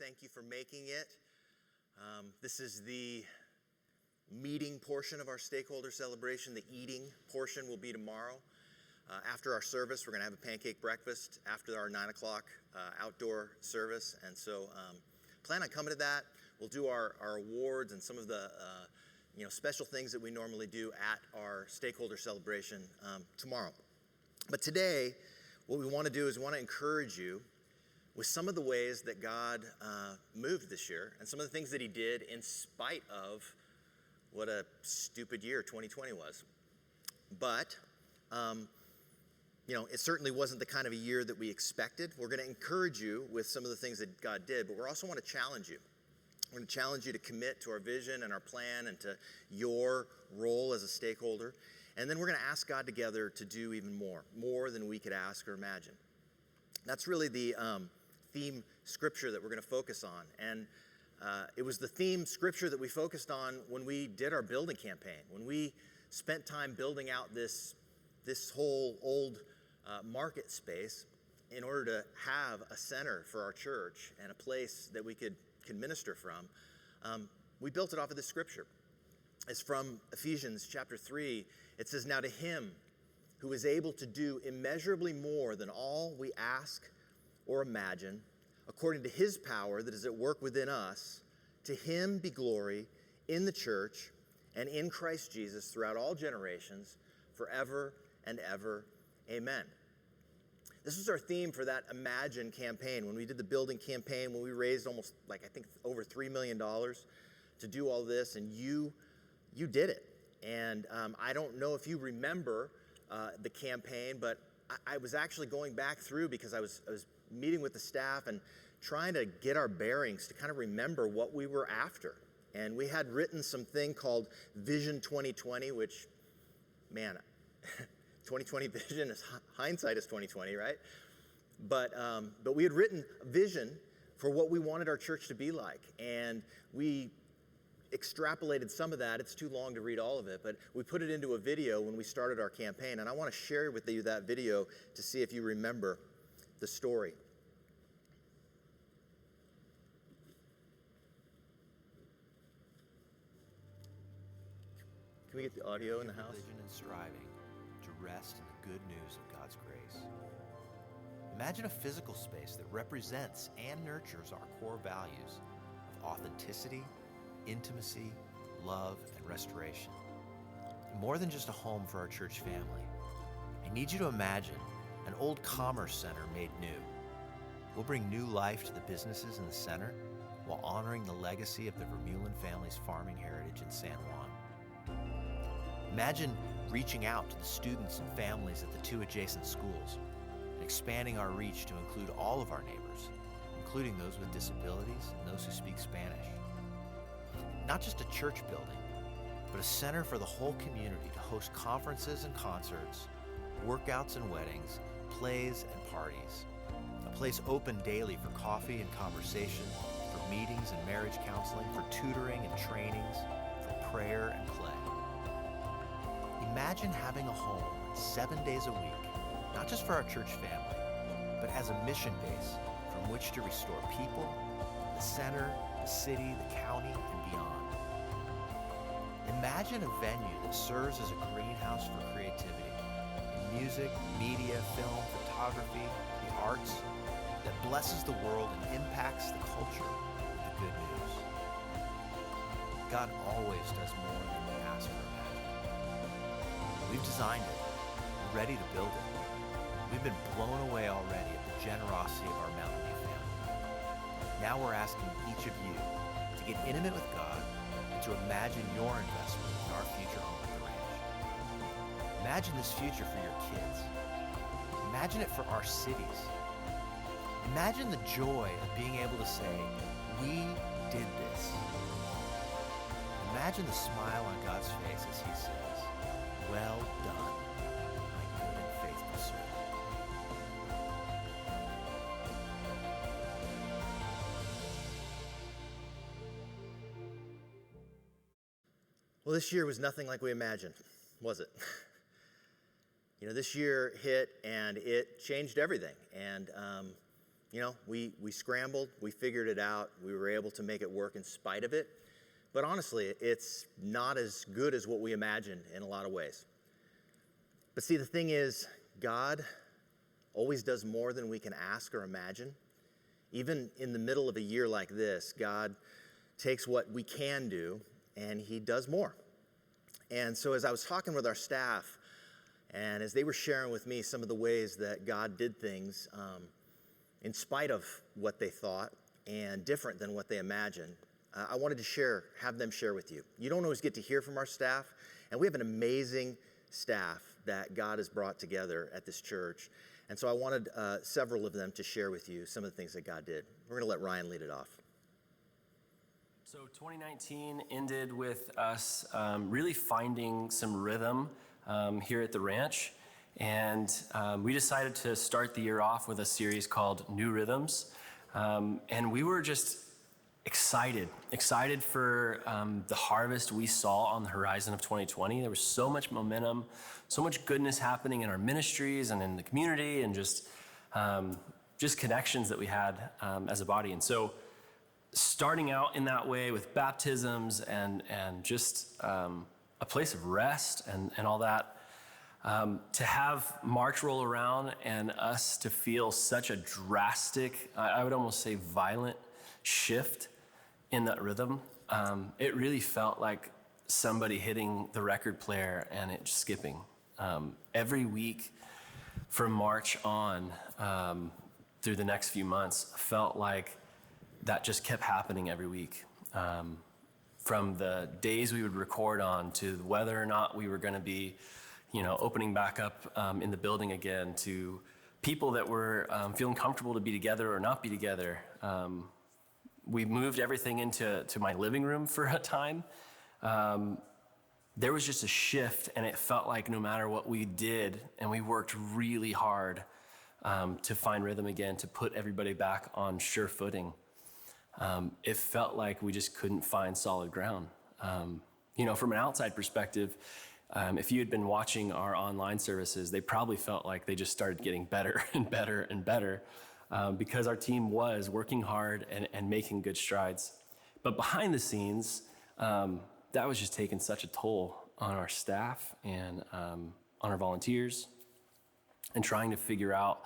Thank you for making it. This is the meeting portion of our stakeholder celebration. The eating portion will be tomorrow. After our service, we're going to have a pancake breakfast after our 9 o'clock outdoor service. And so plan on coming to that. We'll do our awards and some of the special things that we normally do at our stakeholder celebration tomorrow. But today, what we want to do is we want to encourage you with some of the ways that God moved this year and some of the things that he did in spite of what a stupid year 2020 was. But, it certainly wasn't the kind of a year that we expected. We're going to encourage you with some of the things that God did, but we also want to challenge you. We're going to challenge you to commit to our vision and our plan and to your role as a stakeholder. And then we're going to ask God together to do even more than we could ask or imagine. That's really the theme scripture that we're going to focus on. And it was the theme scripture that we focused on when we did our building campaign, when we spent time building out this whole old market space in order to have a center for our church and a place that we could minister from. We built it off of this scripture. It's from Ephesians chapter 3. It says, "Now to him who is able to do immeasurably more than all we ask or imagine, according to his power that is at work within us, to him be glory in the church and in Christ Jesus throughout all generations, forever and ever. Amen." This was our theme for that Imagine campaign. When we did the building campaign, when we raised almost, over $3 million to do all this, and you did it. And I don't know if you remember the campaign, but I was actually going back through because I was meeting with the staff and trying to get our bearings to kind of remember what we were after. And we had written something called Vision 2020, which, man, 2020 vision is hindsight is 2020, right? But we had written a vision for what we wanted our church to be like. And we extrapolated some of that. It's too long to read all of it, but we put it into a video when we started our campaign. And I want to share with you that video to see if you remember the story. Can we get the audio in the house? Religion and striving to rest in the good news of God's grace. Imagine a physical space that represents and nurtures our core values of authenticity, intimacy, love, and restoration. More than just a home for our church family, I need you to imagine an old commerce center made new. We'll bring new life to the businesses in the center while honoring the legacy of the Vermeulen family's farming heritage in San Juan. Imagine reaching out to the students and families at the two adjacent schools and expanding our reach to include all of our neighbors, including those with disabilities and those who speak Spanish. Not just a church building, but a center for the whole community to host conferences and concerts, workouts and weddings, plays and parties. A place open daily for coffee and conversation, for meetings and marriage counseling, for tutoring and trainings, for prayer and play. Imagine having a home 7 days a week, not just for our church family, but as a mission base from which to restore people, the center, the city, the county, and beyond. Imagine a venue that serves as a greenhouse for creativity in music, media, film, photography, the arts, that blesses the world and impacts the culture with the good news. God always does more than we ask or imagine. We've designed it, we're ready to build it. We've been blown away already at the generosity of our Mountain View family. Now we're asking each of you to get intimate with God and to imagine your investment in our future home at the ranch. Imagine this future for your kids. Imagine it for our cities. Imagine the joy of being able to say, "We did this." Imagine the smile on God's face as he says, "Well done, my good and faithful servant." Well, this year was nothing like we imagined, was it? This year hit and it changed everything. And We scrambled, we figured it out, we were able to make it work in spite of it. But honestly, it's not as good as what we imagined in a lot of ways. But see, the thing is, God always does more than we can ask or imagine. Even in the middle of a year like this, God takes what we can do and he does more. And so as I was talking with our staff, and as they were sharing with me some of the ways that God did things in spite of what they thought and different than what they imagined, I wanted to have them share with you. You don't always get to hear from our staff, and we have an amazing staff that God has brought together at this church. And so I wanted several of them to share with you some of the things that God did. We're going to let Ryan lead it off. So 2019 ended with us really finding some rhythm here at the ranch. And we decided to start the year off with a series called New Rhythms. And we were just excited for the harvest we saw on the horizon of 2020. There was so much momentum, so much goodness happening in our ministries and in the community, and just connections that we had as a body. And so starting out in that way with baptisms and just a place of rest and all that, to have March roll around and us to feel such a drastic, I would almost say violent shift in that rhythm, it really felt like somebody hitting the record player and it just skipping. Every week from March on through the next few months felt like that just kept happening every week. From the days we would record on to whether or not we were going to be, opening back up in the building again, to people that were feeling comfortable to be together or not be together. We moved everything into my living room for a time. There was just a shift, and it felt like no matter what we did, and we worked really hard to find rhythm again, to put everybody back on sure footing. It felt like we just couldn't find solid ground. From an outside perspective, if you had been watching our online services, they probably felt like they just started getting better and better and better because our team was working hard and making good strides. But behind the scenes, that was just taking such a toll on our staff and on our volunteers, and trying to figure out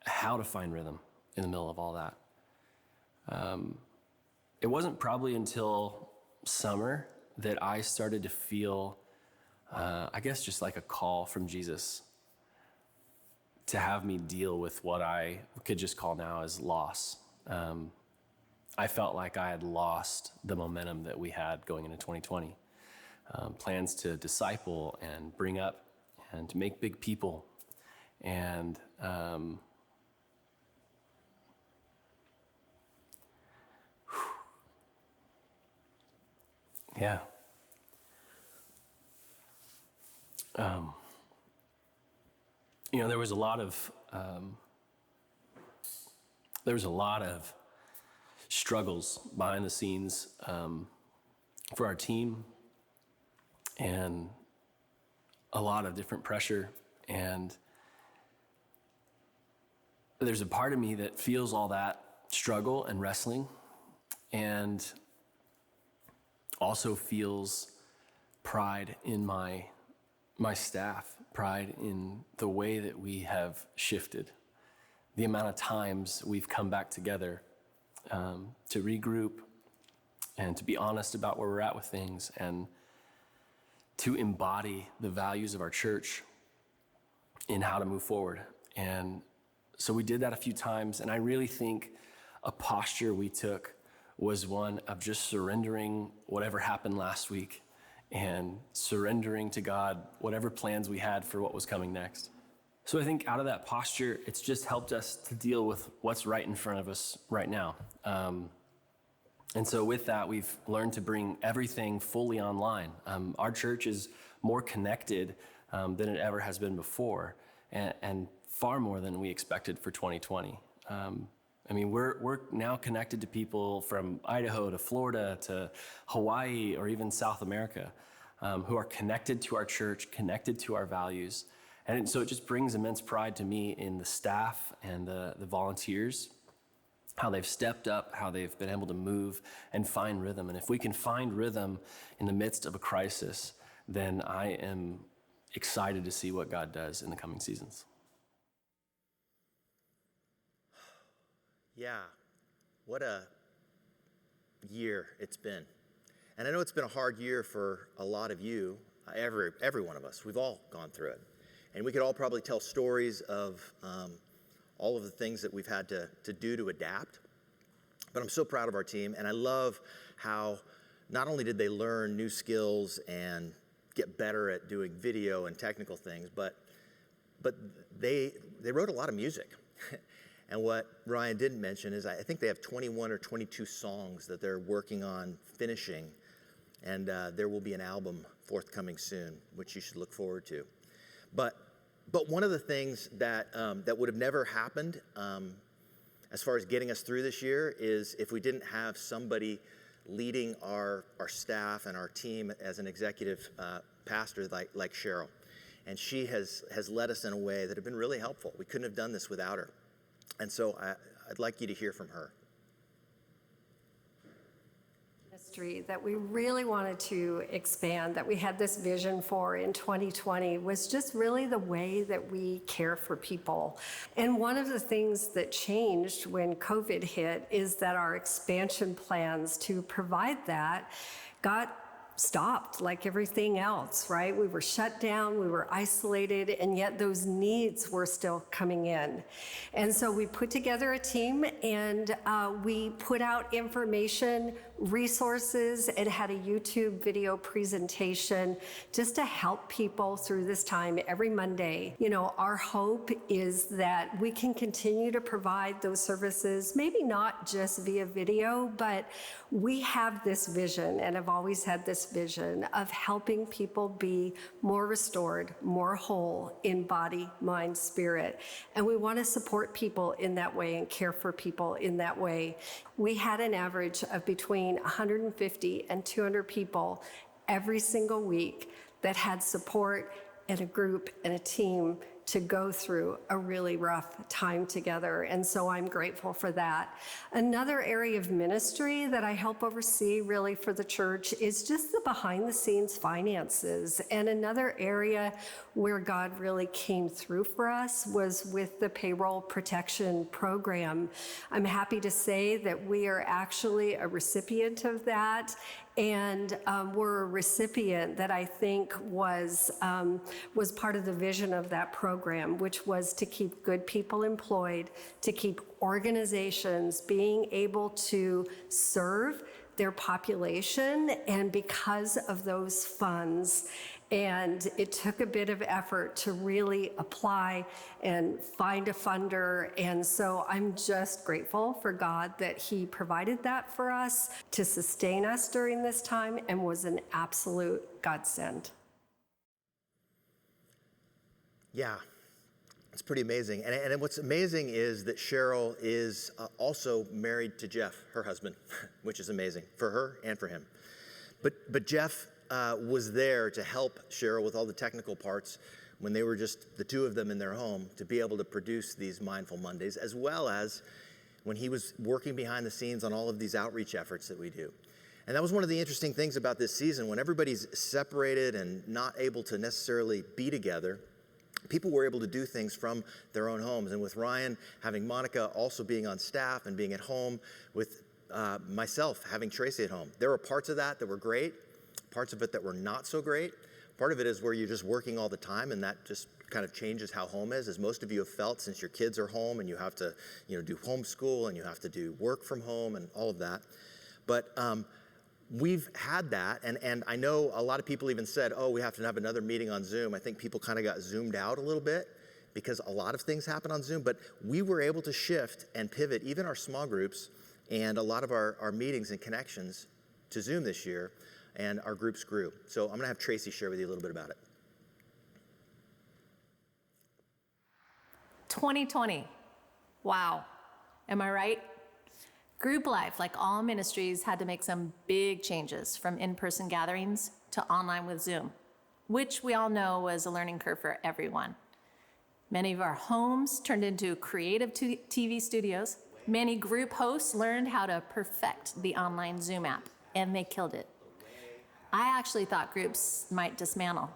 how to find rhythm in the middle of all that. It wasn't probably until summer that I started to feel, I guess, just like a call from Jesus to have me deal with what I could just call now as loss. I felt like I had lost the momentum that we had going into 2020. Plans to disciple and bring up and to make big people. And yeah. There was a lot of struggles behind the scenes for our team, and a lot of different pressure. And there's a part of me that feels all that struggle and wrestling, and also feels pride in my staff, pride in the way that we have shifted, the amount of times we've come back together to regroup and to be honest about where we're at with things and to embody the values of our church in how to move forward. And so we did that a few times, and I really think a posture we took was one of just surrendering whatever happened last week and surrendering to God whatever plans we had for what was coming next. So I think out of that posture, it's just helped us to deal with what's right in front of us right now. And so with that, we've learned to bring everything fully online. Our church is more connected than it ever has been before, and far more than we expected for 2020. We're now connected to people from Idaho to Florida to Hawaii or even South America who are connected to our church, connected to our values. And so it just brings immense pride to me in the staff and the volunteers, how they've stepped up, how they've been able to move and find rhythm. And if we can find rhythm in the midst of a crisis, then I am excited to see what God does in the coming seasons. Yeah, what a year it's been. And I know it's been a hard year for a lot of you, every one of us. We've all gone through it. And we could all probably tell stories of all of the things that we've had to do to adapt. But I'm so proud of our team, and I love how not only did they learn new skills and get better at doing video and technical things, but they wrote a lot of music. And what Ryan didn't mention is I think they have 21 or 22 songs that they're working on finishing, and there will be an album forthcoming soon, which you should look forward to. But one of the things that would have never happened as far as getting us through this year is if we didn't have somebody leading our staff and our team as an executive pastor like Cheryl. And she has led us in a way that have been really helpful. We couldn't have done this without her. And so I'd like you to hear from her. Ministry that we really wanted to expand, that we had this vision for in 2020, was just really the way that we care for people. And one of the things that changed when COVID hit is that our expansion plans to provide that got stopped like everything else, right? We were shut down, we were isolated, and yet those needs were still coming in. And so we put together a team, and we put out information, resources, and had a YouTube video presentation just to help people through this time every Monday. You know, our hope is that we can continue to provide those services, maybe not just via video, but we have this vision, and I've always had this vision of helping people be more restored, more whole in body, mind, spirit. And we want to support people in that way and care for people in that way. We had an average of between 150 and 200 people every single week that had support and a group and a team to go through a really rough time together. And so I'm grateful for that. Another area of ministry that I help oversee really for the church is just the behind the scenes finances. And another area where God really came through for us was with the payroll protection program. I'm happy to say that we are actually a recipient of that. And we're a recipient that I think was part of the vision of that program, which was to keep good people employed, to keep organizations being able to serve their population, and because of those funds. And it took a bit of effort to really apply and find a funder. And so I'm just grateful for God that He provided that for us to sustain us during this time, and was an absolute godsend. Yeah, it's pretty amazing. And what's amazing is that Cheryl is also married to Jeff, her husband, which is amazing for her and for him. But Jeff was there to help Cheryl with all the technical parts when they were just the two of them in their home, to be able to produce these Mindful Mondays, as well as when he was working behind the scenes on all of these outreach efforts that we do. And that was one of the interesting things about this season. When everybody's separated and not able to necessarily be together, people were able to do things from their own homes. And with Ryan having Monica also being on staff and being at home, with myself having Tracy at home, there were parts of that were great, parts of it that were not so great. Part of it is where you're just working all the time, and that just kind of changes how home is, as most of you have felt, since your kids are home and you have to, do homeschool and you have to do work from home and all of that. But we've had that, and I know a lot of people even said, oh, we have to have another meeting on Zoom. I think people kind of got zoomed out a little bit because a lot of things happen on Zoom, but we were able to shift and pivot even our small groups and a lot of our meetings and connections to Zoom this year, and our groups grew. So I'm gonna have Tracy share with you a little bit about it. 2020, wow, am I right? Group life, like all ministries, had to make some big changes from in-person gatherings to online with Zoom, which we all know was a learning curve for everyone. Many of our homes turned into creative TV studios. Many group hosts learned how to perfect the online Zoom app, and they killed it. I actually thought groups might dismantle,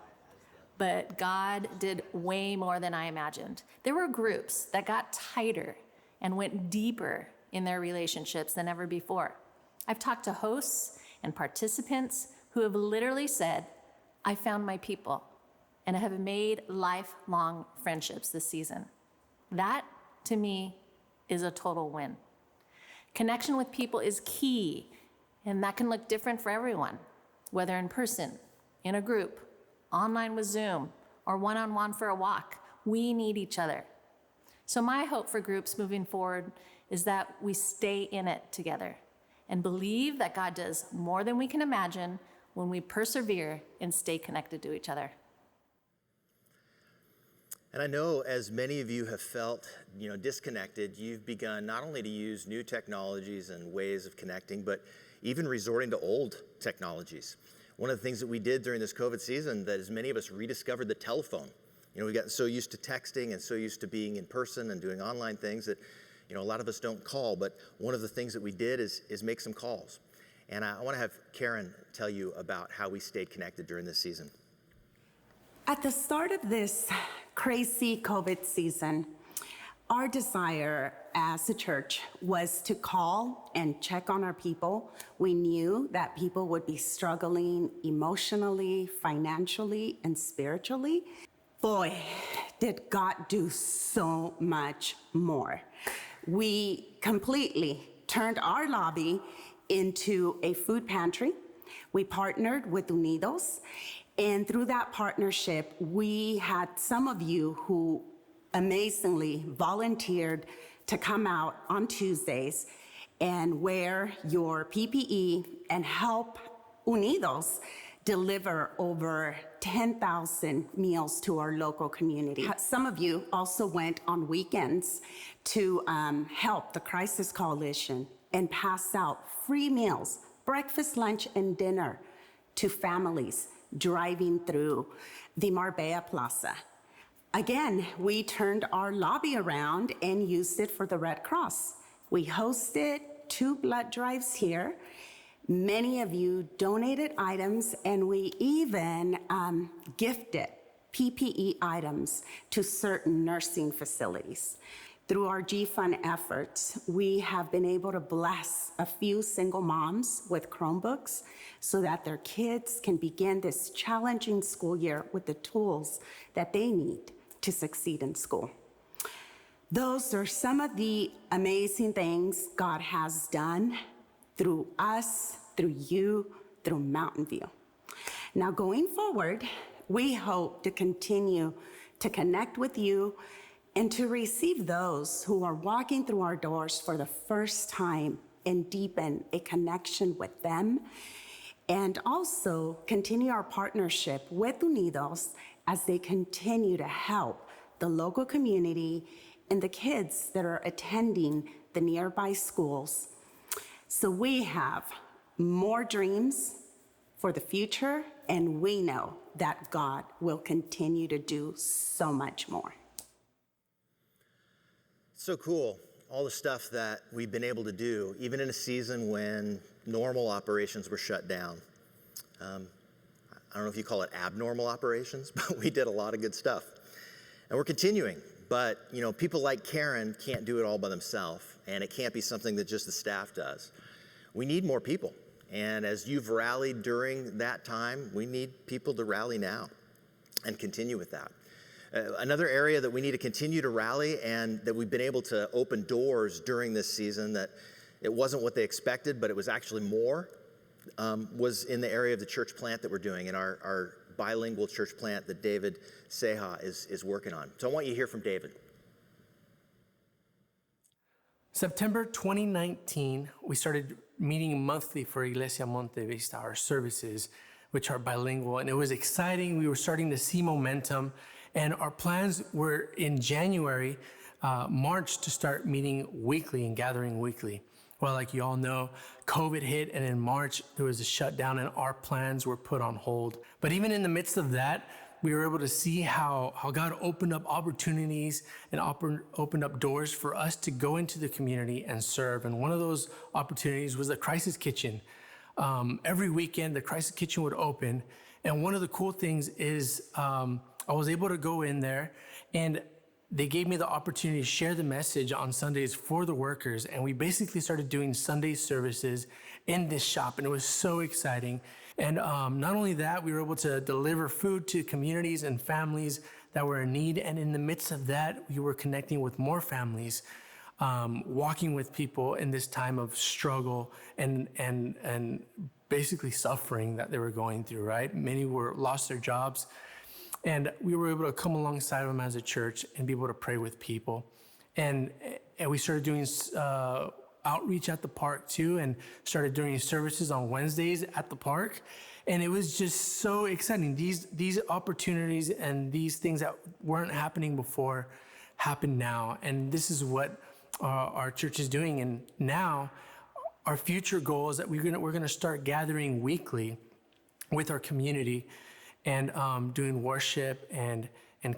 but God did way more than I imagined. There were groups that got tighter and went deeper in their relationships than ever before. I've talked to hosts and participants who have literally said, I found my people and have made lifelong friendships this season. That, to me, is a total win. Connection with people is key, and that can look different for everyone, whether in person, in a group, online with Zoom, or one-on-one for a walk. We need each other. So my hope for groups moving forward is that we stay in it together and believe that God does more than we can imagine when we persevere and stay connected to each other. And I know as many of you have felt, disconnected, you've begun not only to use new technologies and ways of connecting, but even resorting to old technologies. One of the things that we did during this COVID season that as many of us rediscovered the telephone. We got so used to texting and so used to being in person and doing online things that, a lot of us don't call, but one of the things that we did is make some calls. And I want to have Karen tell you about how we stayed connected during this season. At the start of this crazy COVID season, our desire as a church was to call and check on our people. We knew that people would be struggling emotionally, financially, and spiritually. Boy, did God do so much more. We completely turned our lobby into a food pantry. We partnered with Unidos, and through that partnership, we had some of you who amazingly volunteered to come out on Tuesdays and wear your PPE and help Unidos deliver over 10,000 meals to our local community. Some of you also went on weekends to help the Crisis Coalition and pass out free meals, breakfast, lunch, and dinner to families driving through the Marbella Plaza. Again, we turned our lobby around and used it for the Red Cross. We hosted 2 blood drives here. Many of you donated items, and we even gifted PPE items to certain nursing facilities. Through our G-Fund efforts, we have been able to bless a few single moms with Chromebooks so that their kids can begin this challenging school year with the tools that they need to succeed in school. Those are some of the amazing things God has done through us, through you, through Mountain View. Now going forward, we hope to continue to connect with you and to receive those who are walking through our doors for the first time and deepen a connection with them, and also continue our partnership with Unidos as they continue to help the local community and the kids that are attending the nearby schools. So we have more dreams for the future, and we know that God will continue to do so much more. So cool, all the stuff that we've been able to do, even in a season when normal operations were shut down. I don't know if you call it abnormal operations, but we did a lot of good stuff. And we're continuing, but people like Karen can't do it all by themselves, and it can't be something that just the staff does. We need more people, and as you've rallied during that time, we need people to rally now and continue with that. Another area that we need to continue to rally and that we've been able to open doors during this season that it wasn't what they expected, but it was actually more, was in the area of the church plant that we're doing and our bilingual church plant that David Seha is working on. So I want you to hear from David. September 2019, we started meeting monthly for Iglesia Monte Vista, our services, which are bilingual, and it was exciting. We were starting to see momentum. And our plans were in January, March to start meeting weekly and gathering weekly. Well, like you all know, COVID hit, and in March there was a shutdown and our plans were put on hold. But even in the midst of that, we were able to see how God opened up opportunities and opened up doors for us to go into the community and serve. And one of those opportunities was the Crisis Kitchen. Every weekend, the Crisis Kitchen would open. And one of the cool things is I was able to go in there, and they gave me the opportunity to share the message on Sundays for the workers. And we basically started doing Sunday services in this shop, and it was so exciting. And not only that, we were able to deliver food to communities and families that were in need. And in the midst of that, we were connecting with more families, walking with people in this time of struggle and basically suffering that they were going through, right? Many lost their jobs. And we were able to come alongside them as a church and be able to pray with people. And we started doing outreach at the park too, and started doing services on Wednesdays at the park. And it was just so exciting. These opportunities and these things that weren't happening before happen now. And this is what our church is doing. And now our future goal is that we're gonna start gathering weekly with our community and doing worship and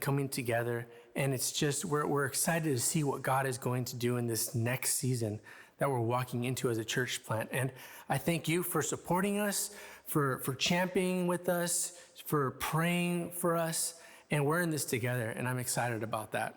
coming together. And it's just, we're excited to see what God is going to do in this next season that we're walking into as a church plant. And I thank you for supporting us, for championing with us, for praying for us. And we're in this together, and I'm excited about that.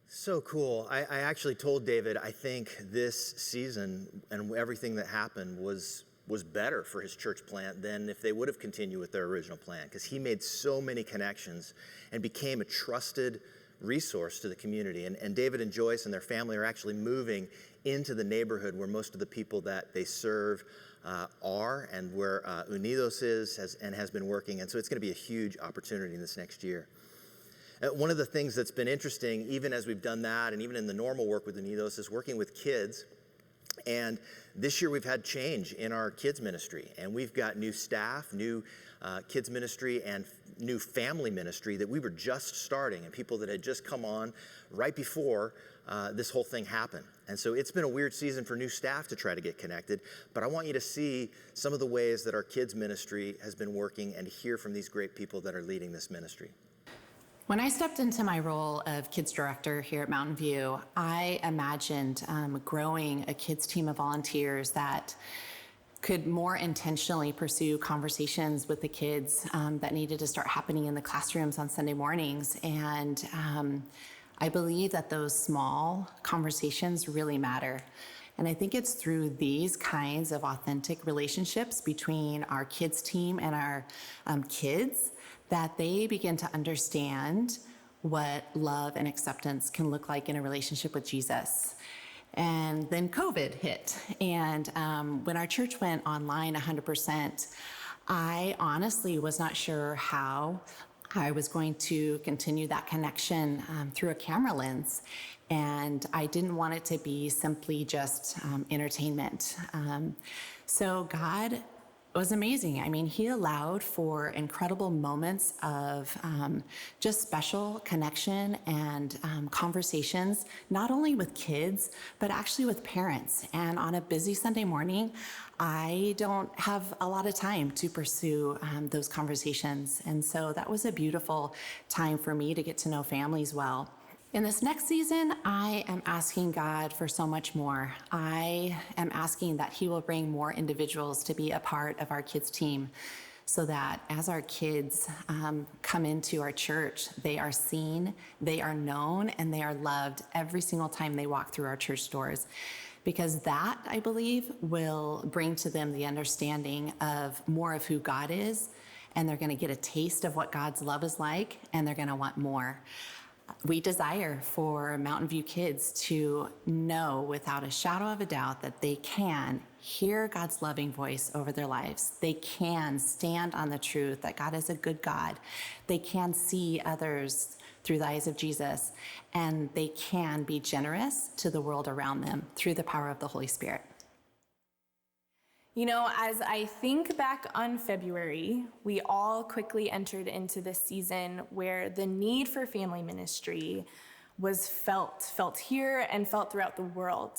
So cool. I actually told David, I think this season and everything that happened was better for his church plant than if they would have continued with their original plan, because he made so many connections and became a trusted resource to the community. And David and Joyce and their family are actually moving into the neighborhood where most of the people that they serve are, and where Unidos has been working. And so it's going to be a huge opportunity in this next year. One of the things that's been interesting, even as we've done that, and even in the normal work with Unidos, is working with kids. And this year we've had change in our kids ministry, and we've got new staff, new kids ministry, and new family ministry that we were just starting, and people that had just come on right before this whole thing happened. And so it's been a weird season for new staff to try to get connected, but I want you to see some of the ways that our kids ministry has been working and hear from these great people that are leading this ministry. When I stepped into my role of kids director here at Mountain View, I imagined growing a kids team of volunteers that could more intentionally pursue conversations with the kids that needed to start happening in the classrooms on Sunday mornings. And I believe that those small conversations really matter. And I think it's through these kinds of authentic relationships between our kids team and our kids that they begin to understand what love and acceptance can look like in a relationship with Jesus. And then COVID hit. And when our church went online 100%, I honestly was not sure how I was going to continue that connection through a camera lens. And I didn't want it to be simply just entertainment. So God was amazing. I mean, he allowed for incredible moments of just special connection and conversations, not only with kids, but actually with parents. And on a busy Sunday morning, I don't have a lot of time to pursue those conversations. And so that was a beautiful time for me to get to know families well. In this next season, I am asking God for so much more. I am asking that he will bring more individuals to be a part of our kids team so that as our kids come into our church, they are seen, they are known, and they are loved every single time they walk through our church doors. Because that, I believe, will bring to them the understanding of more of who God is, and they're gonna get a taste of what God's love is like, and they're gonna want more. We desire for Mountain View kids to know without a shadow of a doubt that they can hear God's loving voice over their lives. They can stand on the truth that God is a good God. They can see others through the eyes of Jesus, and they can be generous to the world around them through the power of the Holy Spirit. You know, as I think back on February, we all quickly entered into this season where the need for family ministry was felt here and felt throughout the world.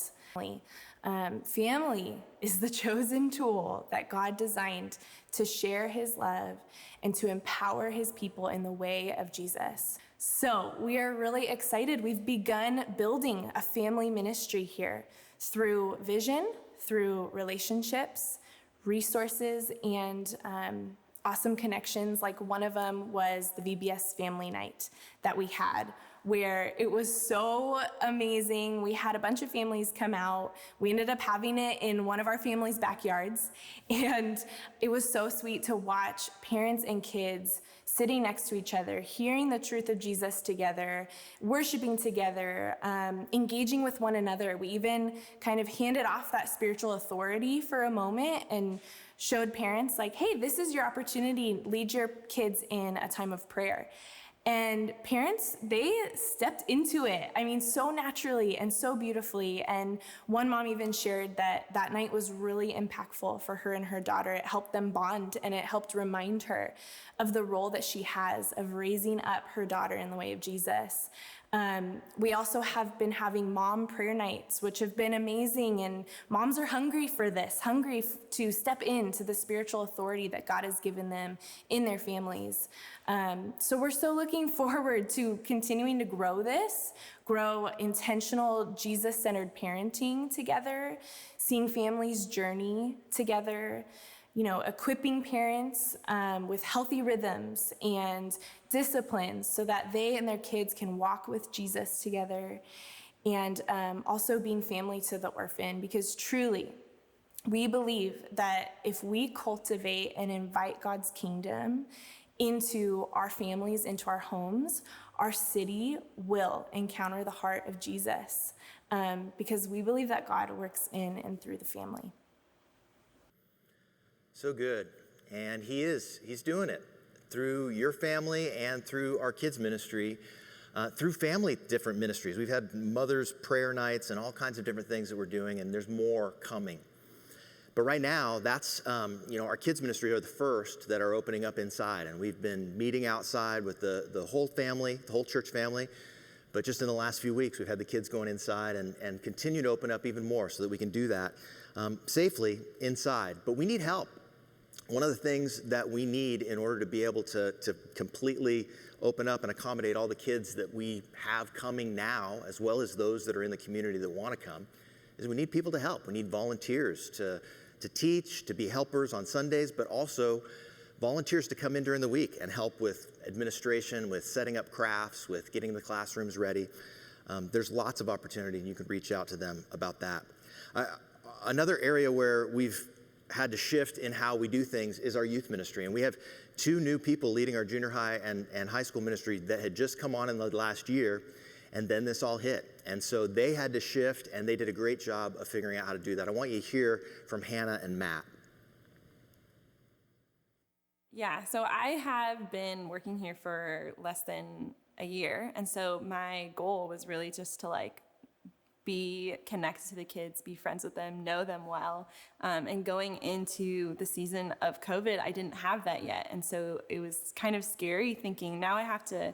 Family is the chosen tool that God designed to share his love and to empower his people in the way of Jesus. So we are really excited. We've begun building a family ministry here through vision, through relationships, resources, and awesome connections. Like one of them was the VBS family night that we had, where it was so amazing. We had a bunch of families come out. We ended up having it in one of our family's backyards. And it was so sweet to watch parents and kids sitting next to each other, hearing the truth of Jesus together, worshiping together, engaging with one another. We even kind of handed off that spiritual authority for a moment and showed parents like, hey, this is your opportunity. Lead your kids in a time of prayer. And parents, they stepped into it. I mean, so naturally and so beautifully. And one mom even shared that that night was really impactful for her and her daughter. It helped them bond, and it helped remind her of the role that she has of raising up her daughter in the way of Jesus. We also have been having mom prayer nights, which have been amazing, and moms are hungry for this, hungry to step into the spiritual authority that God has given them in their families. So we're so looking forward to continuing to grow this, grow intentional Jesus-centered parenting together, seeing families journey together, equipping parents with healthy rhythms and disciplines so that they and their kids can walk with Jesus together, and also being family to the orphan, because truly, we believe that if we cultivate and invite God's kingdom into our families, into our homes, our city will encounter the heart of Jesus, because we believe that God works in and through the family. So good. And he's doing it through your family and through our kids ministry, through family different ministries. We've had mothers' prayer nights and all kinds of different things that we're doing, and there's more coming. But right now, that's, our kids ministry are the first that are opening up inside, and we've been meeting outside with the whole family, the whole church family. But just in the last few weeks, we've had the kids going inside and continue to open up even more so that we can do that safely inside. But we need help. One of the things that we need in order to be able to completely open up and accommodate all the kids that we have coming now, as well as those that are in the community that want to come, is we need people to help. We need volunteers to teach, to be helpers on Sundays, but also volunteers to come in during the week and help with administration, with setting up crafts, with getting the classrooms ready. There's lots of opportunity, and you can reach out to them about that. Another area where we've had to shift in how we do things is our youth ministry. And we have 2 new people leading our junior high and high school ministry that had just come on in the last year, and then this all hit. And so they had to shift, and they did a great job of figuring out how to do that. I want you to hear from Hannah and Matt. Yeah, so I have been working here for less than a year, and so my goal was really just to be connected to the kids, be friends with them, know them well. And going into the season of COVID, I didn't have that yet. And so it was kind of scary thinking now I have to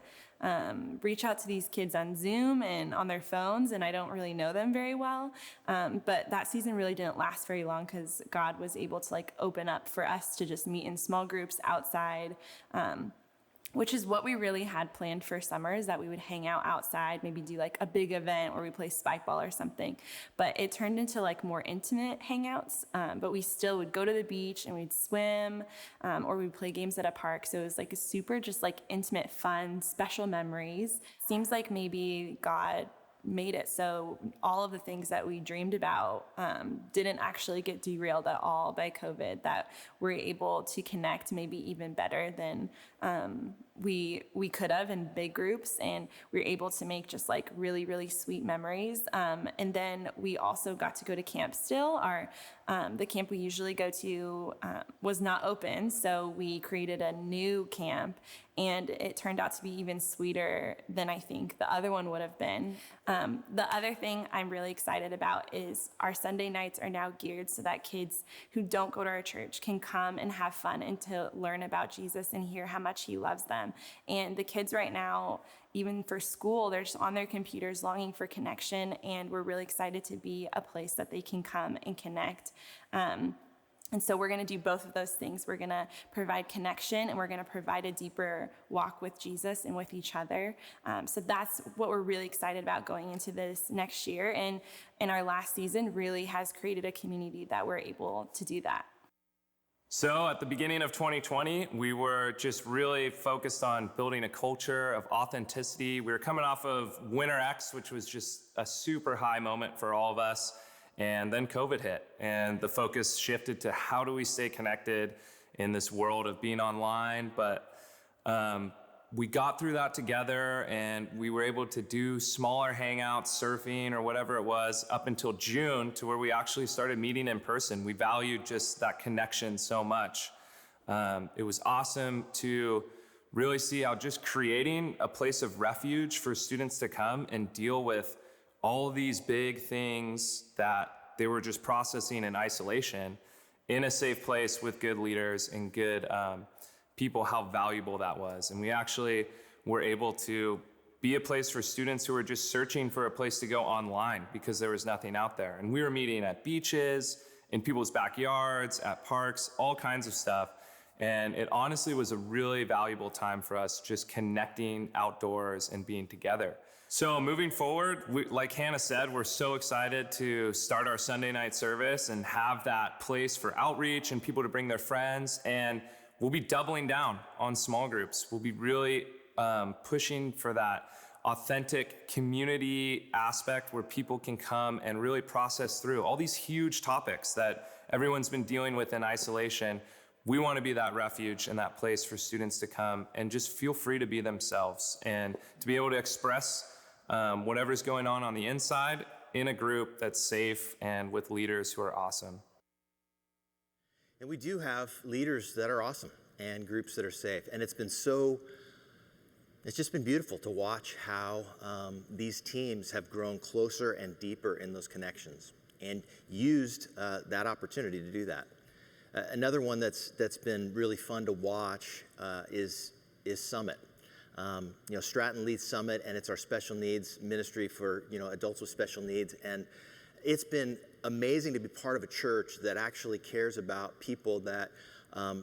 reach out to these kids on Zoom and on their phones, and I don't really know them very well. But that season really didn't last very long because God was able to open up for us to just meet in small groups outside, which is what we really had planned for summer, is that we would hang out outside, maybe do a big event where we play spike ball or something. But it turned into more intimate hangouts, but we still would go to the beach and we'd swim, or we'd play games at a park. So it was a super just intimate, fun, special memories. Seems like maybe God made it so all of the things that we dreamed about didn't actually get derailed at all by COVID, that we're able to connect maybe even better than we could have in big groups, and we were able to make just really, really sweet memories. And then we also got to go to camp still. The camp we usually go to was not open, so we created a new camp, and it turned out to be even sweeter than I think the other one would have been. The other thing I'm really excited about is our Sunday nights are now geared so that kids who don't go to our church can come and have fun and to learn about Jesus and hear how much he loves them. And the kids right now, even for school, they're just on their computers longing for connection, and we're really excited to be a place that they can come and connect. And so we're going to do both of those things. We're going to provide connection, and we're going to provide a deeper walk with Jesus and with each other. So that's what we're really excited about going into this next year. And in our last season really has created a community that we're able to do that. So at the beginning of 2020, we were just really focused on building a culture of authenticity. We were coming off of Winter X, which was just a super high moment for all of us. And then COVID hit, and the focus shifted to how do we stay connected in this world of being online. But we got through that together, and we were able to do smaller hangouts, surfing or whatever it was, up until June, to where we actually started meeting in person. We valued just that connection so much. It was awesome to really see how just creating a place of refuge for students to come and deal with all of these big things that they were just processing in isolation in a safe place with good leaders and good people, how valuable that was. And we actually were able to be a place for students who were just searching for a place to go online because there was nothing out there. And we were meeting at beaches, in people's backyards, at parks, all kinds of stuff. And it honestly was a really valuable time for us, just connecting outdoors and being together. So moving forward, like Hannah said, we're so excited to start our Sunday night service and have that place for outreach and people to bring their friends. And we'll be doubling down on small groups. We'll be really pushing for that authentic community aspect where people can come and really process through all these huge topics that everyone's been dealing with in isolation. We want to be that refuge and that place for students to come and just feel free to be themselves and to be able to express whatever's going on the inside in a group that's safe and with leaders who are awesome. And we do have leaders that are awesome and groups that are safe. And it's just been beautiful to watch how these teams have grown closer and deeper in those connections and used that opportunity to do that. Another one that's been really fun to watch is Summit. Stratton leads Summit, and it's our special needs ministry for adults with special needs. And it's been amazing to be part of a church that actually cares about people that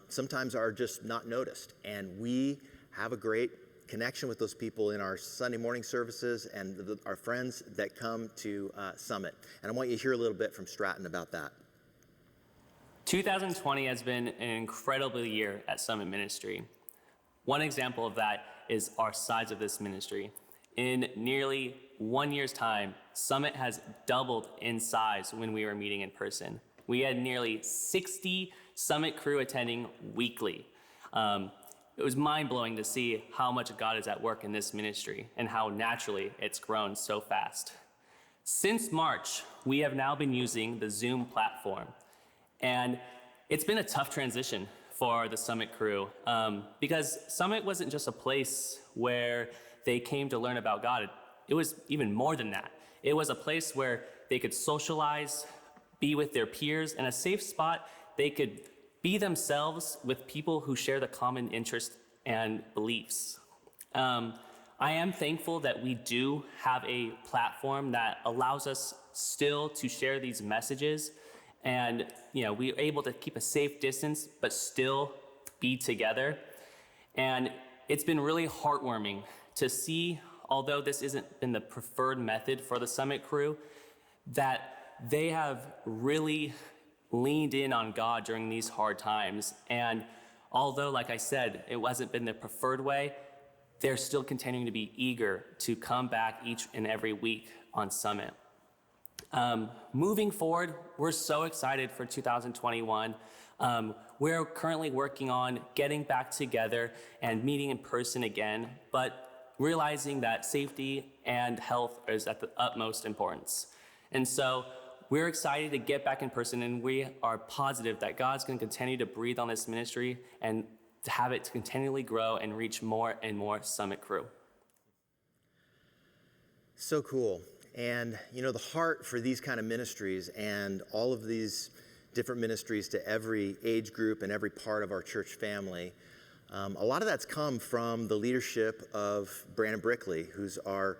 sometimes are just not noticed. And we have a great connection with those people in our Sunday morning services and our friends that come to Summit. And I want you to hear a little bit from Stratton about that. 2020 has been an incredible year at Summit Ministry. One example of that is our size of this ministry. In nearly 1 year's time, Summit has doubled in size when we were meeting in person. We had nearly 60 Summit crew attending weekly. It was mind-blowing to see how much God is at work in this ministry and how naturally it's grown so fast. Since March, we have now been using the Zoom platform. And it's been a tough transition for the Summit crew because Summit wasn't just a place where they came to learn about God. It was even more than that. It was a place where they could socialize, be with their peers, and a safe spot they could be themselves with people who share the common interests and beliefs. I am thankful that we do have a platform that allows us still to share these messages. And, we are able to keep a safe distance, but still be together. And it's been really heartwarming to see, although this isn't been the preferred method for the Summit crew, that they have really leaned in on God during these hard times. And although, like I said, it hasn't been the preferred way, they're still continuing to be eager to come back each and every week on Summit. Moving forward, we're so excited for 2021. We're currently working on getting back together and meeting in person again, but realizing that safety and health is at the utmost importance. And so we're excited to get back in person, and we are positive that God's going to continue to breathe on this ministry and to have it to continually grow and reach more and more Summit crew. So cool. And, the heart for these kind of ministries and all of these different ministries to every age group and every part of our church family A lot of that's come from the leadership of Brandon Brickley, who's our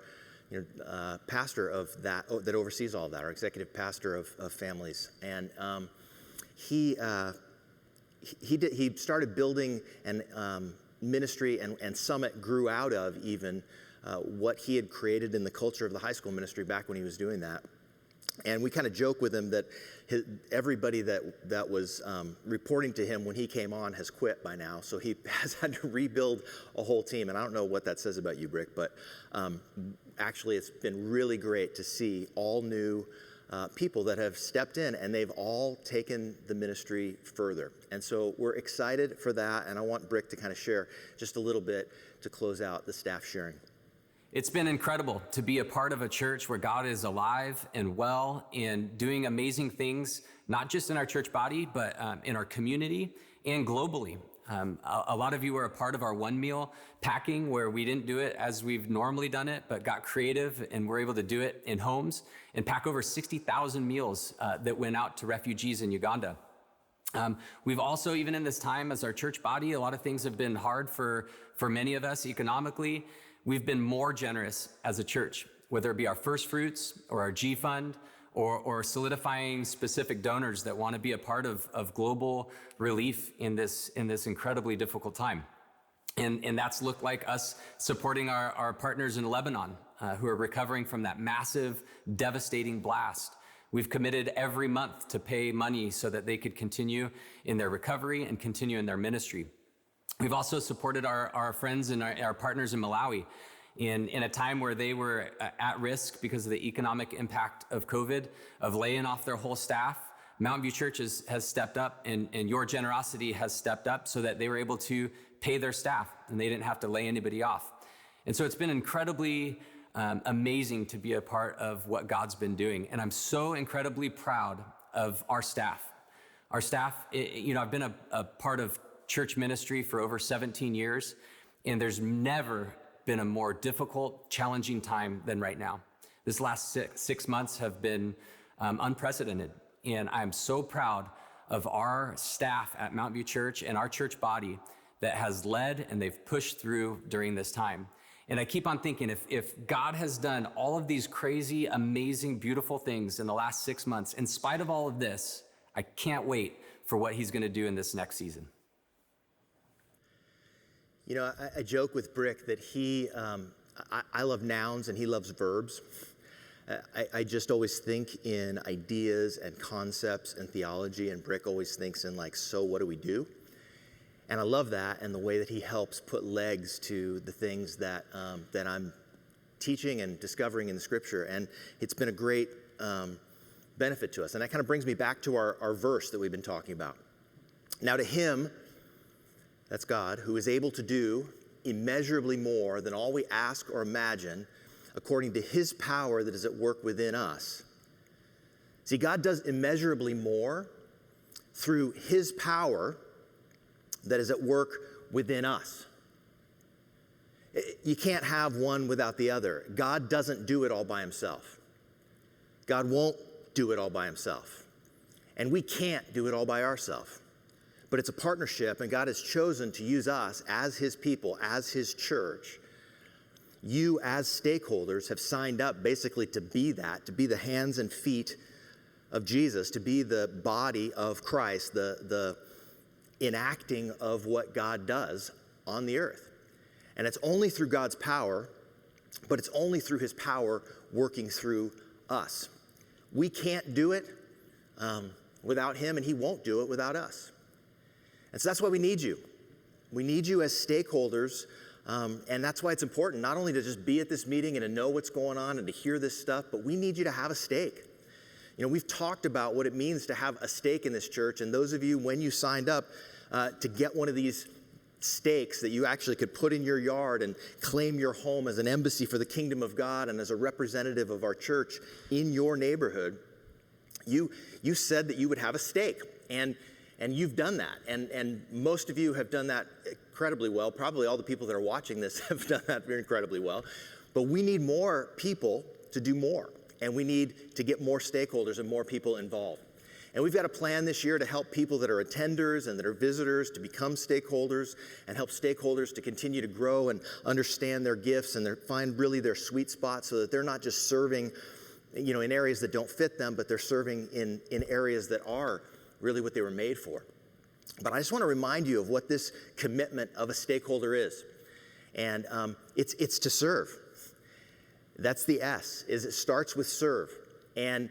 pastor of that oversees all of that, our executive pastor of families. And he started building an ministry, and Summit grew out of even what he had created in the culture of the high school ministry back when he was doing that. And we kind of joke with him that everybody that was reporting to him when he came on has quit by now. So he has had to rebuild a whole team. And I don't know what that says about you, Brick, but actually it's been really great to see all new people that have stepped in, and they've all taken the ministry further. And so we're excited for that. And I want Brick to kind of share just a little bit to close out the staff sharing. It's been incredible to be a part of a church where God is alive and well and doing amazing things, not just in our church body, but in our community and globally. A lot of you were a part of our one meal packing, where we didn't do it as we've normally done it, but got creative and were able to do it in homes and pack over 60,000 meals that went out to refugees in Uganda. We've also, even in this time as our church body, a lot of things have been hard for many of us economically. We've been more generous as a church, whether it be our first fruits or our G Fund or solidifying specific donors that want to be a part of global relief in this incredibly difficult time. And that's looked like us supporting our partners in Lebanon who are recovering from that massive, devastating blast. We've committed every month to pay money so that they could continue in their recovery and continue in their ministry. We've also supported our friends and our partners in Malawi in a time where they were at risk because of the economic impact of COVID, of laying off their whole staff. Mountain View Church has stepped up, and your generosity has stepped up so that they were able to pay their staff and they didn't have to lay anybody off. And so it's been incredibly amazing to be a part of what God's been doing. And I'm so incredibly proud of our staff. Our staff, I've been a part of church ministry for over 17 years, and there's never been a more difficult, challenging time than right now. This last six months have been unprecedented, and I'm so proud of our staff at Mountain View Church and our church body that has led and they've pushed through during this time. And I keep on thinking, if God has done all of these crazy, amazing, beautiful things in the last 6 months, in spite of all of this, I can't wait for what he's going to do in this next season. I joke with Brick that I love nouns and he loves verbs. I just always think in ideas and concepts and theology, and Brick always thinks in so what do we do? And I love that, and the way that he helps put legs to the things that I'm teaching and discovering in the scripture. And it's been a great benefit to us. And that kind of brings me back to our verse that we've been talking about. Now to him, that's God, who is able to do immeasurably more than all we ask or imagine, according to his power that is at work within us. See, God does immeasurably more through his power that is at work within us. You can't have one without the other. God doesn't do it all by himself. God won't do it all by himself. And we can't do it all by ourselves. But it's a partnership, and God has chosen to use us as his people, as his church. You as stakeholders have signed up basically to be that, to be the hands and feet of Jesus, to be the body of Christ, the enacting of what God does on the earth. And it's only through God's power, but it's only through his power working through us. We can't do it without him, and he won't do it without us. And so that's why we need you. We need you as stakeholders, and that's why it's important not only to just be at this meeting and to know what's going on and to hear this stuff, but we need you to have a stake. We've talked about what it means to have a stake in this church, and those of you, when you signed up to get one of these stakes that you actually could put in your yard and claim your home as an embassy for the kingdom of God and as a representative of our church in your neighborhood, you said that you would have a stake, and you've done that, and most of you have done that incredibly well. Probably all the people that are watching this have done that very incredibly well, but we need more people to do more, and we need to get more stakeholders and more people involved. And we've got a plan this year to help people that are attenders and that are visitors to become stakeholders, and help stakeholders to continue to grow and understand their gifts and find really their sweet spot, so that they're not just serving, in areas that don't fit them, but they're serving in areas that are really what they were made for. But I just want to remind you of what this commitment of a stakeholder is. And it's to serve. That's the S, is it starts with serve. And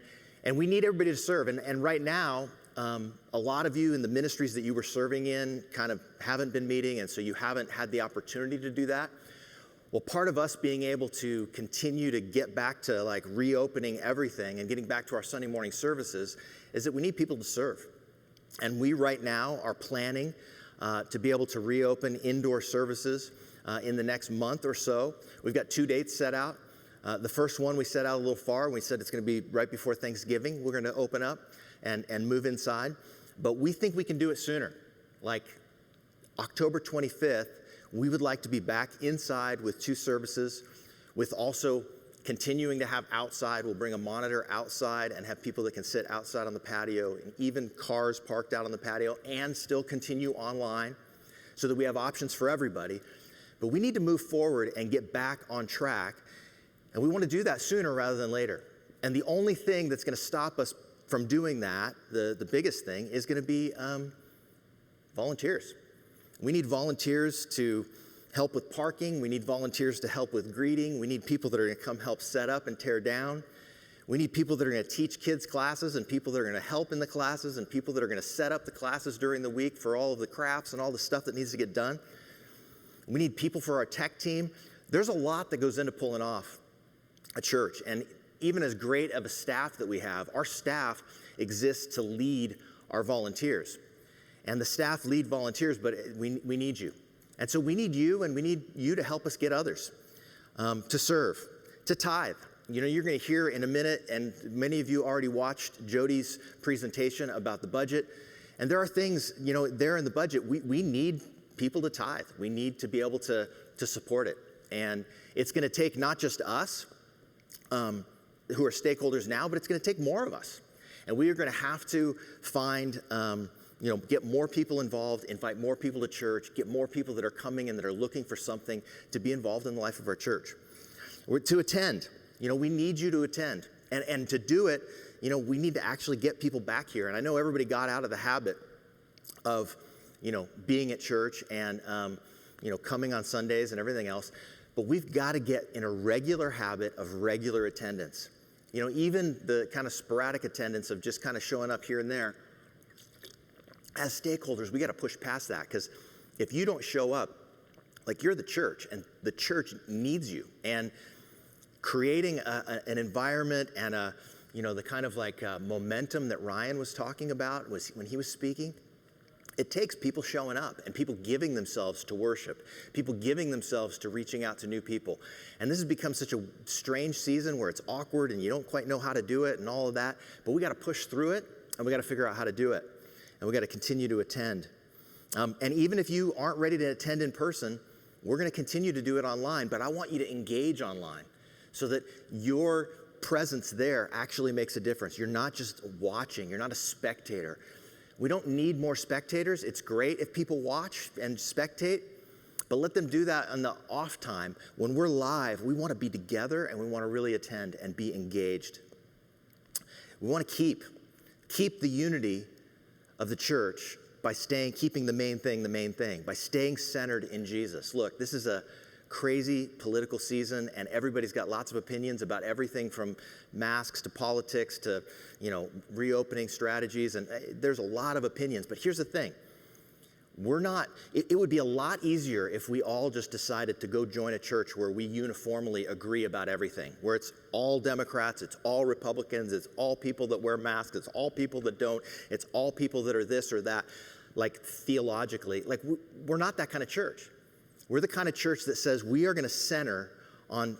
we need everybody to serve. And right now, a lot of you in the ministries that you were serving in kind of haven't been meeting, and so you haven't had the opportunity to do that. Well, part of us being able to continue to get back to like reopening everything and getting back to our Sunday morning services is that we need people to serve. And we right now are planning to be able to reopen indoor services in the next month or so. We've got 2 dates set out. The first one we set out a little far, and we said it's going to be right before Thanksgiving. We're going to open up and move inside. But we think we can do it sooner. Like October 25th, we would like to be back inside with 2 services, with also continuing to have outside. We'll bring a monitor outside and have people that can sit outside on the patio, and even cars parked out on the patio, and still continue online, so that we have options for everybody. But we need to move forward and get back on track. And we want to do that sooner rather than later. And the only thing that's going to stop us from doing that, the biggest thing, is going to be volunteers. We need volunteers to help with parking. We need volunteers to help with greeting. We need people that are going to come help set up and tear down. We need people that are going to teach kids classes, and people that are going to help in the classes, and people that are going to set up the classes during the week for all of the crafts and all the stuff that needs to get done. We need people for our tech team. There's a lot that goes into pulling off a church. And even as great of a staff that we have, our staff exists to lead our volunteers. And the staff lead volunteers, but we need you. And so we need you, and we need you to help us get others to serve, to tithe. You're going to hear in a minute, and many of you already watched Jody's presentation about the budget. And there are things, there in the budget, we need people to tithe. We need to be able to support it. And it's going to take not just us, who are stakeholders now, but it's going to take more of us. And we are going to have to find, get more people involved, invite more people to church, get more people that are coming and that are looking for something to be involved in the life of our church. To attend, we need you to attend. And to do it, we need to actually get people back here. And I know everybody got out of the habit of, being at church and, coming on Sundays and everything else. But we've got to get in a regular habit of regular attendance. Even the kind of sporadic attendance of just kind of showing up here and there. As stakeholders, we got to push past that, because if you don't show up, like, you're the church, and the church needs you. And creating an environment and the kind of like momentum that Ryan was talking about was when he was speaking. It takes people showing up and people giving themselves to worship, people giving themselves to reaching out to new people. And this has become such a strange season where it's awkward and you don't quite know how to do it and all of that. But we got to push through it, and we got to figure out how to do it. And we got to continue to attend. And even if you aren't ready to attend in person, we're going to continue to do it online. But I want you to engage online so that your presence there actually makes a difference. You're not just watching. You're not a spectator. We don't need more spectators. It's great if people watch and spectate, but let them do that on the off time. When we're live, we want to be together, and we want to really attend and be engaged. We want to keep the unity of the church by keeping the main thing, by staying centered in Jesus. Look, this is a crazy political season, and everybody's got lots of opinions about everything from masks to politics to, reopening strategies, and there's a lot of opinions. But here's the thing. It would be a lot easier if we all just decided to go join a church where we uniformly agree about everything, where it's all Democrats, it's all Republicans, it's all people that wear masks, it's all people that don't, it's all people that are this or that, like theologically. Like, we're not that kind of church. We're the kind of church that says we are going to center on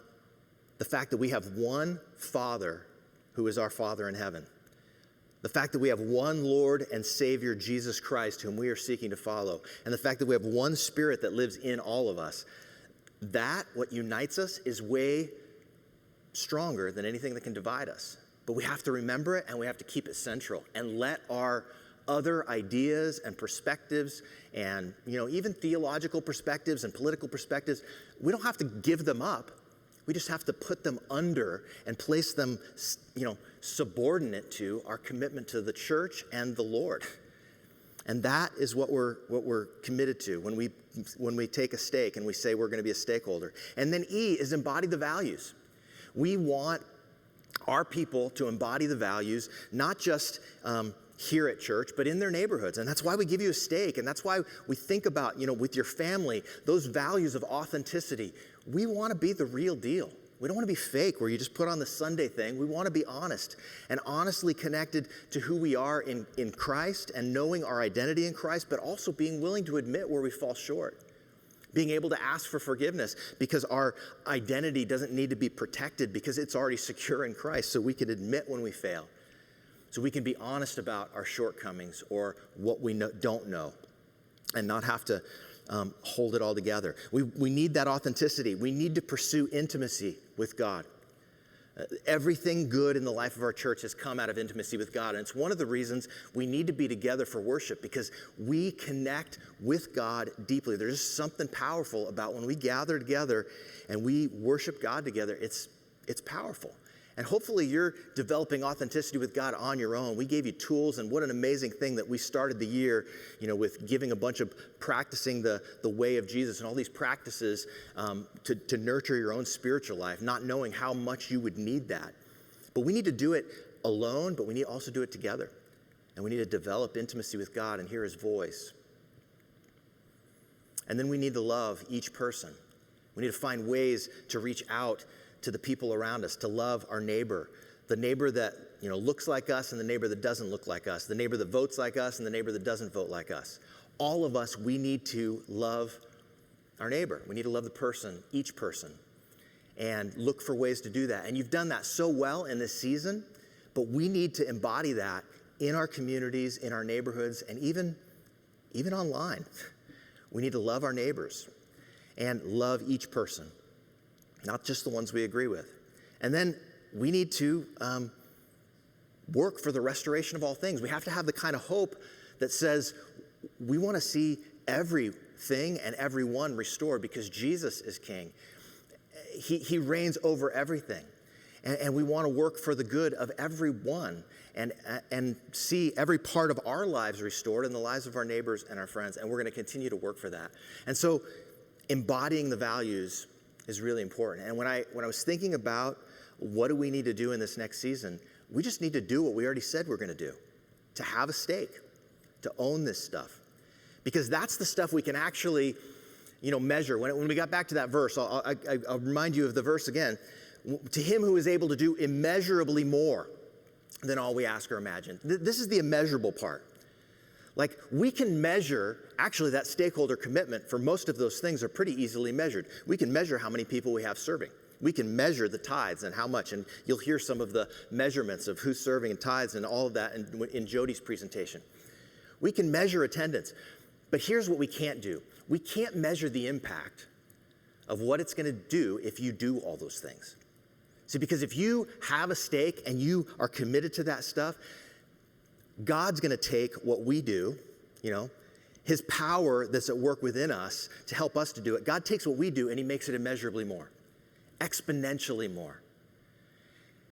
the fact that we have one Father who is our Father in heaven. The fact that we have one Lord and Savior, Jesus Christ, whom we are seeking to follow. And the fact that we have one Spirit that lives in all of us. That, what unites us, is way stronger than anything that can divide us. But we have to remember it, and we have to keep it central and let our other ideas and perspectives and, even theological perspectives and political perspectives, we don't have to give them up. We just have to put them under and place them, subordinate to our commitment to the church and the Lord. And that is what we're committed to when we take a stake and we say we're going to be a stakeholder. And then E is embody the values. We want our people to embody the values, not just here at church, but in their neighborhoods. And that's why we give you a stake. And that's why we think about, with your family, those values of authenticity. We want to be the real deal. We don't want to be fake where you just put on the Sunday thing. We want to be honest and honestly connected to who we are in Christ and knowing our identity in Christ, but also being willing to admit where we fall short. Being able to ask for forgiveness because our identity doesn't need to be protected because it's already secure in Christ, so we can admit when we fail. So we can be honest about our shortcomings or what we don't know and not have to hold it all together. We need that authenticity. We need to pursue intimacy with God. Everything good in the life of our church has come out of intimacy with God. And it's one of the reasons we need to be together for worship, because we connect with God deeply. There's just something powerful about when we gather together and we worship God together. It's powerful. And hopefully you're developing authenticity with God on your own. We gave you tools, and what an amazing thing that we started the year, with giving a bunch of practicing the way of Jesus and all these practices to nurture your own spiritual life, not knowing how much you would need that. But we need to do it alone, but we need to also do it together. And we need to develop intimacy with God and hear his voice. And then we need to love each person. We need to find ways to reach out to the people around us, to love our neighbor, the neighbor that looks like us and the neighbor that doesn't look like us, the neighbor that votes like us and the neighbor that doesn't vote like us. All of us, we need to love our neighbor. We need to love the person, each person, and look for ways to do that. And you've done that so well in this season, but we need to embody that in our communities, in our neighborhoods, and even online. We need to love our neighbors and love each person, not just the ones we agree with. And then we need to work for the restoration of all things. We have to have the kind of hope that says we want to see everything and everyone restored because Jesus is king. He reigns over everything. And we want to work for the good of everyone and see every part of our lives restored and the lives of our neighbors and our friends. And we're going to continue to work for that. And so embodying the values is really important. And when I was thinking about what do we need to do in this next season, we just need to do what we already said we're going to do, to have a stake, to own this stuff. Because that's the stuff we can actually, measure. When we got back to that verse, I'll remind you of the verse again. To him who is able to do immeasurably more than all we ask or imagine. This is the immeasurable part. Like, we can measure, actually that stakeholder commitment for most of those things are pretty easily measured. We can measure how many people we have serving. We can measure the tithes and how much, and you'll hear some of the measurements of who's serving and tithes and all of that in Jody's presentation. We can measure attendance, but here's what we can't do. We can't measure the impact of what it's going to do if you do all those things. See, because if you have a stake and you are committed to that stuff, God's going to take what we do, his power that's at work within us to help us to do it. God takes what we do and he makes it immeasurably more, exponentially more.